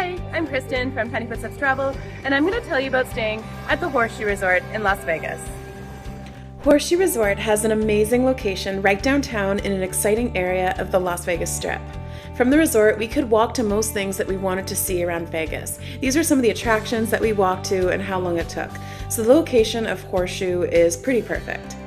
Hi, I'm Kristen from Tiny Footsteps Travel, and I'm going to tell you about staying at the Horseshoe Resort in Las Vegas. Horseshoe Resort has an amazing location right downtown in an exciting area of the Las Vegas Strip. From the resort, we could walk to most things that we wanted to see around Vegas. These are some of the attractions that we walked to and how long it took. So the location of Horseshoe is pretty perfect.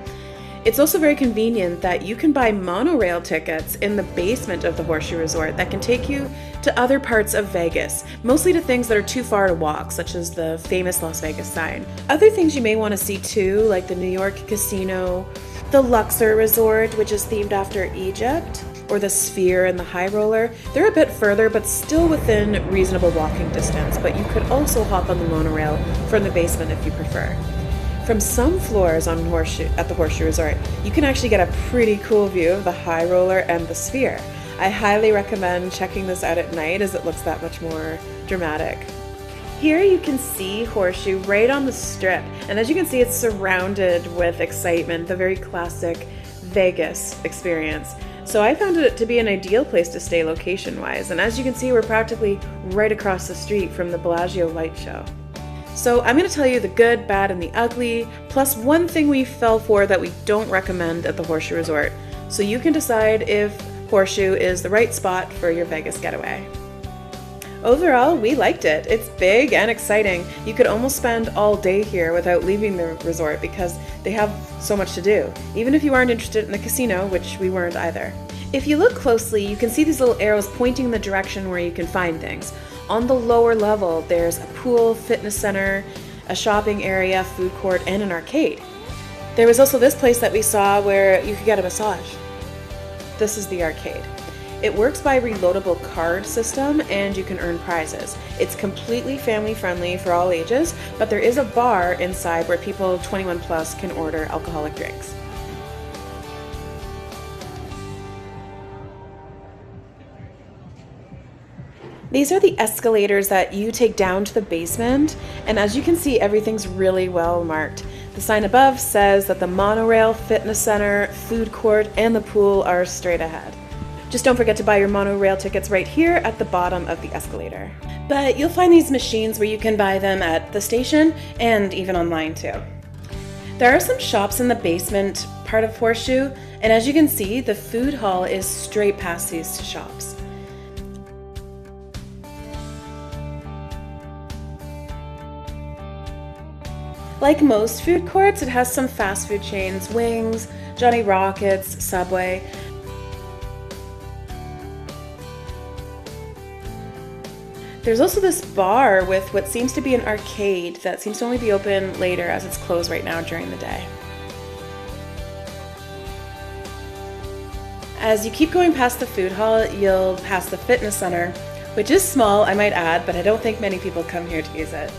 It's also very convenient that you can buy monorail tickets in the basement of the Horseshoe Resort that can take you to other parts of Vegas, mostly to things that are too far to walk, such as the famous Las Vegas sign. Other things you may want to see too, like the New York Casino, the Luxor Resort, which is themed after Egypt, or the Sphere and the High Roller. They're a bit further, but still within reasonable walking distance, but you could also hop on the monorail from the basement if you prefer. From some floors on at the Horseshoe Resort, you can actually get a pretty cool view of the High Roller and the Sphere. I highly recommend checking this out at night as it looks that much more dramatic. Here you can see Horseshoe right on the Strip, and as you can see, it's surrounded with excitement, the very classic Vegas experience. So I found it to be an ideal place to stay location-wise, and as you can see, we're practically right across the street from the Bellagio light show. So I'm going to tell you the good, bad, and the ugly, plus one thing we fell for that we don't recommend at the Horseshoe Resort, so you can decide if Horseshoe is the right spot for your Vegas getaway. Overall, we liked it. It's big and exciting. You could almost spend all day here without leaving the resort because they have so much to do, even if you aren't interested in the casino, which we weren't either. If you look closely, you can see these little arrows pointing in the direction where you can find things. On the lower level, there's a pool, fitness center, a shopping area, food court, and an arcade. There was also this place that we saw where you could get a massage. This is the arcade. It works by reloadable card system and you can earn prizes. It's completely family friendly for all ages, but there is a bar inside where people 21 plus can order alcoholic drinks. These are the escalators that you take down to the basement, and as you can see, everything's really well marked. The sign above says that the monorail, fitness center, food court, and the pool are straight ahead. Just don't forget to buy your monorail tickets right here at the bottom of the escalator. But you'll find these machines where you can buy them at the station and even online too. There are some shops in the basement part of Horseshoe, and as you can see, the food hall is straight past these shops. Like most food courts, it has some fast food chains, Wings, Johnny Rockets, Subway. There's also this bar with what seems to be an arcade that seems to only be open later as it's closed right now during the day. As you keep going past the food hall, you'll pass the fitness center, which is small, I might add, but I don't think many people come here to use it.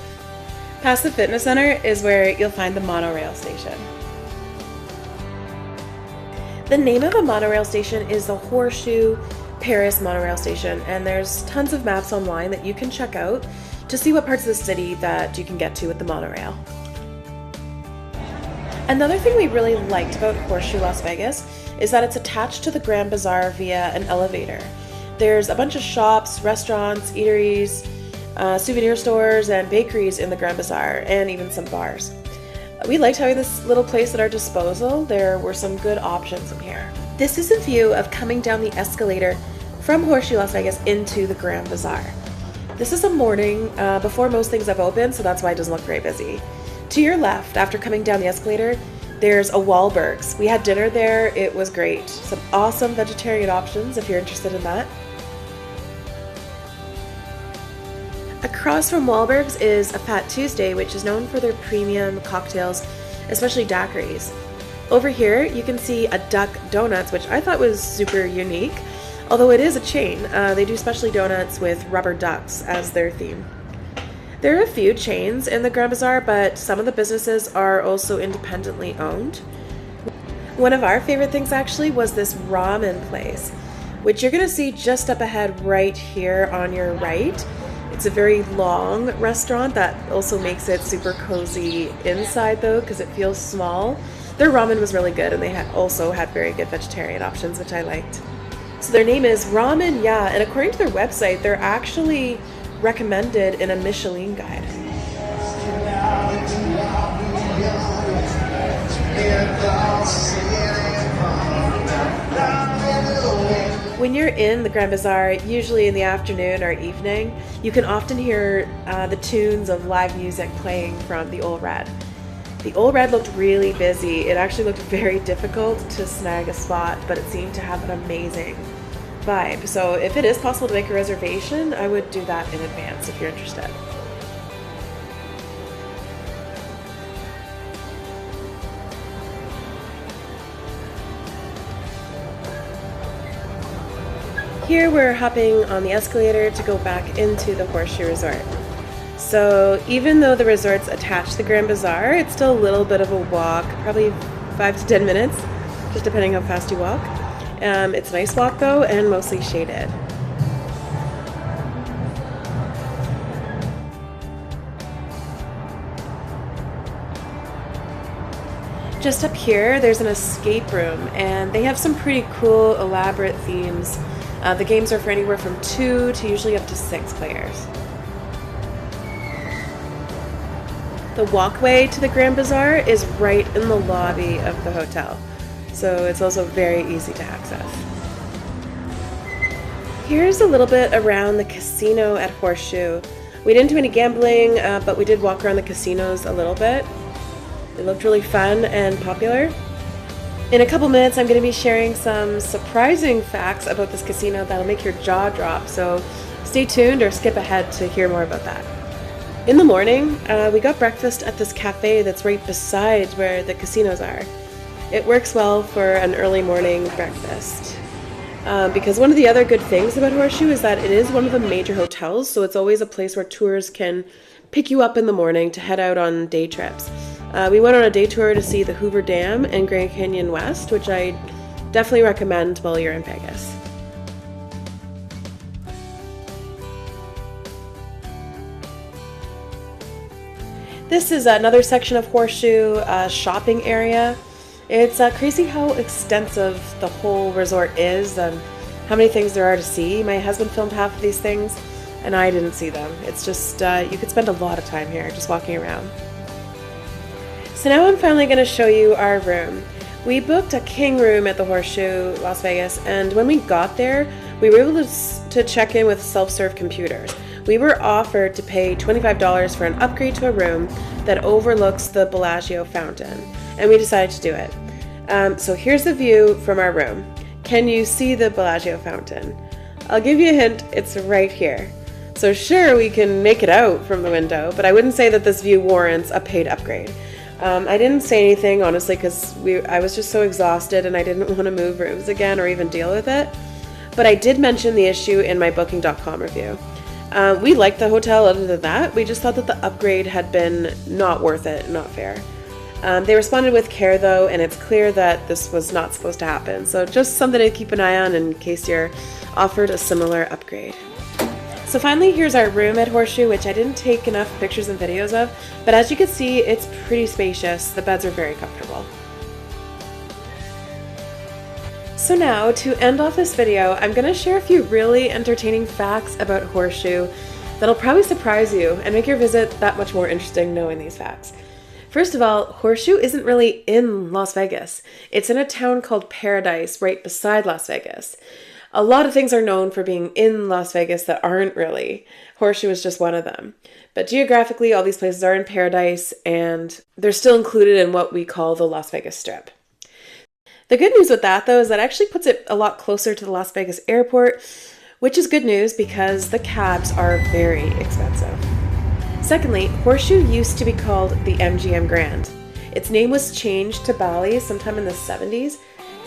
Past the fitness center is where you'll find the monorail station. The name of the monorail station is the Horseshoe Paris Monorail Station, and there's tons of maps online that you can check out to see what parts of the city that you can get to with the monorail. Another thing we really liked about Horseshoe Las Vegas is that it's attached to the Grand Bazaar via an elevator. There's a bunch of shops, restaurants, eateries, souvenir stores, and bakeries in the Grand Bazaar, and even some bars. We liked having this little place at our disposal. There were some good options in here. This is a view of coming down the escalator from Horseshoe Las Vegas into the Grand Bazaar. This is a morning before most things have opened, so that's why it doesn't look very busy. To your left, after coming down the escalator, there's a Wahlburgers. We had dinner there. It was great. Some awesome vegetarian options if you're interested in that. Across from Wahlburgers is a Fat Tuesday, which is known for their premium cocktails, especially daiquiris. Over here, you can see a Duck Donuts, which I thought was super unique, although it is a chain. They do specialty donuts with rubber ducks as their theme. There are a few chains in the Grand Bazaar, but some of the businesses are also independently owned. One of our favorite things actually was this ramen place, which you're going to see just up ahead right here on your right. It's a very long restaurant that also makes it super cozy inside though, because it feels small. Their ramen was really good, and they also had very good vegetarian options, which I liked. So their name is Ramen Ya, and according to their website, they're actually recommended in a Michelin guide. When you're in the Grand Bazaar, usually in the afternoon or evening, you can often hear the tunes of live music playing from the Old Red. The Old Red looked really busy. It actually looked very difficult to snag a spot, but it seemed to have an amazing vibe. So if it is possible to make a reservation, I would do that in advance if you're interested. Here we're hopping on the escalator to go back into the Horseshoe Resort. So even though the resort's attached to the Grand Bazaar, it's still a little bit of a walk, probably 5 to 10 minutes, just depending how fast you walk. It's a nice walk though, and mostly shaded. Just up here, there's an escape room, and they have some pretty cool, elaborate themes. The games are for anywhere from 2 to usually up to 6 players. The walkway to the Grand Bazaar is right in the lobby of the hotel, so it's also very easy to access. Here's a little bit around the casino at Horseshoe. We didn't do any gambling, but we did walk around the casinos a little bit. They looked really fun and popular. In a couple minutes, I'm going to be sharing some surprising facts about this casino that'll make your jaw drop, so stay tuned or skip ahead to hear more about that. In the morning, we got breakfast at this cafe that's right beside where the casinos are. It works well for an early morning breakfast. Because one of the other good things about Horseshoe is that it is one of the major hotels, so it's always a place where tours can pick you up in the morning to head out on day trips. We went on a day tour to see the Hoover Dam and Grand Canyon West, which I definitely recommend while you're in Vegas. This is another section of Horseshoe shopping area. It's crazy how extensive the whole resort is and how many things there are to see. My husband filmed half of these things and I didn't see them. It's just, you could spend a lot of time here just walking around. So now I'm finally going to show you our room. We booked a king room at the Horseshoe Las Vegas, and when we got there, we were able to check in with self-serve computers. We were offered to pay $25 for an upgrade to a room that overlooks the Bellagio fountain, and we decided to do it. So here's the view from our room. Can you see the Bellagio fountain? I'll give you a hint, it's right here. So sure, we can make it out from the window, but I wouldn't say that this view warrants a paid upgrade. I didn't say anything, honestly, because I was just so exhausted and I didn't want to move rooms again or even deal with it. But I did mention the issue in my Booking.com review. We liked the hotel other than that. We just thought that the upgrade had been not worth it, not fair. They responded with care though, and it's clear that this was not supposed to happen. So just something to keep an eye on in case you're offered a similar upgrade. So finally, here's our room at Horseshoe, which I didn't take enough pictures and videos of, but as you can see, it's pretty spacious. The beds are very comfortable. So now, to end off this video, I'm going to share a few really entertaining facts about Horseshoe that'll probably surprise you and make your visit that much more interesting knowing these facts. First of all, Horseshoe isn't really in Las Vegas. It's in a town called Paradise right beside Las Vegas. A lot of things are known for being in Las Vegas that aren't really. Horseshoe is just one of them. But geographically, all these places are in Paradise, and they're still included in what we call the Las Vegas Strip. The good news with that, though, is that actually puts it a lot closer to the Las Vegas airport, which is good news because the cabs are very expensive. Secondly, Horseshoe used to be called the MGM Grand. Its name was changed to Bally's sometime in the 70s,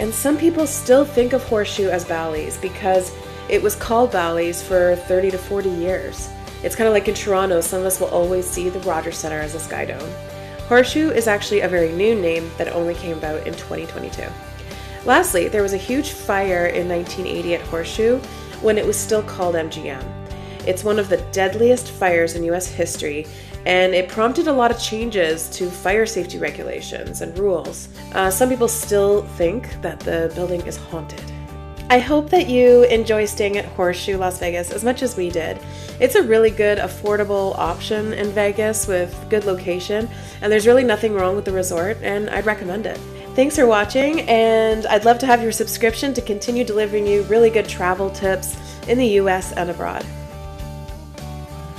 and some people still think of Horseshoe as Bally's because it was called Bally's for 30 to 40 years. It's kind of like in Toronto, some of us will always see the Rogers Centre as a sky dome. Horseshoe is actually a very new name that only came about in 2022. Lastly, there was a huge fire in 1980 at Horseshoe when it was still called MGM. It's one of the deadliest fires in US history, and it prompted a lot of changes to fire safety regulations and rules. Some people still think that the building is haunted. I hope that you enjoy staying at Horseshoe Las Vegas as much as we did. It's a really good, affordable option in Vegas with good location, and there's really nothing wrong with the resort, and I'd recommend it. Thanks for watching, and I'd love to have your subscription to continue delivering you really good travel tips in the US and abroad.